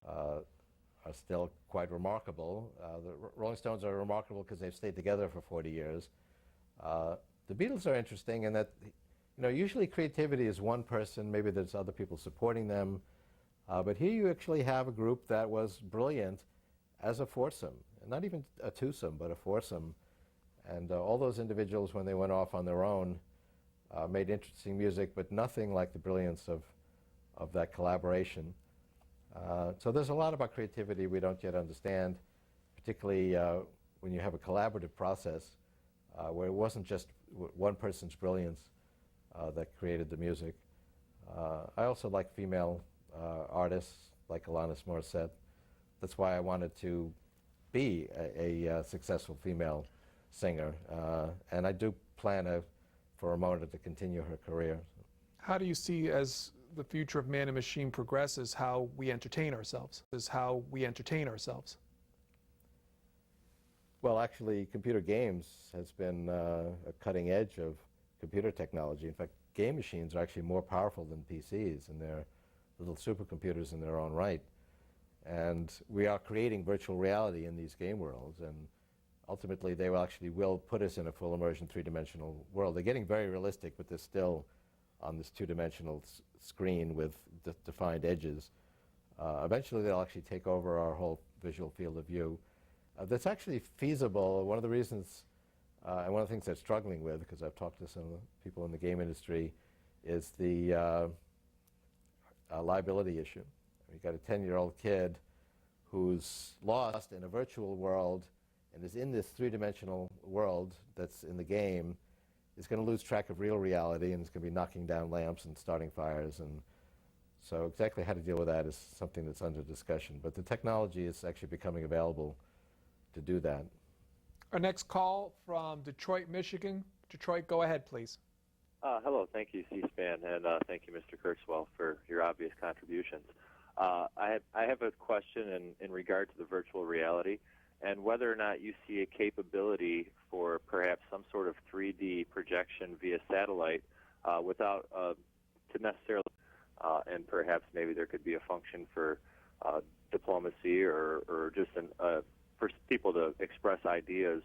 are still quite remarkable. The Rolling Stones are remarkable because they've stayed together for 40 years. The Beatles are interesting in that, usually creativity is one person, maybe there's other people supporting them, but here you actually have a group that was brilliant as a foursome, not even a twosome, but a foursome. And all those individuals, when they went off on their own, made interesting music, but nothing like the brilliance of that collaboration. So there's a lot about creativity we don't yet understand, particularly when you have a collaborative process where it wasn't just one person's brilliance that created the music. I also like female artists like Alanis Morissette. That's why I wanted to be a successful female singer. And I do plan for Ramona to continue her career. How do you see, as the future of man and machine progresses, how we entertain ourselves? Well, actually, computer games has been a cutting edge of computer technology. In fact, game machines are actually more powerful than PCs, and they're little supercomputers in their own right. And we are creating virtual reality in these game worlds, and ultimately they will put us in a full immersion three-dimensional world. They're getting very realistic, but they're still on this two-dimensional screen with defined edges. Eventually they'll actually take over our whole visual field of view. That's actually feasible. One of the reasons, and one of the things they're struggling with, because I've talked to some people in the game industry, is the liability issue. You've got a 10-year-old kid who's lost in a virtual world and is in this three-dimensional world that's in the game, is going to lose track of real reality and is going to be knocking down lamps and starting fires. And so exactly how to deal with that is something that's under discussion. But the technology is actually becoming available to do that. Our next call from Detroit, Michigan. Detroit, go ahead, please. Hello, thank you, C-SPAN, and thank you, Mr. Kurzweil, for your obvious contributions. I have a question in regard to the virtual reality and whether or not you see a capability for perhaps some sort of 3D projection via satellite without to necessarily, and perhaps maybe there could be a function for diplomacy or just for people to express ideas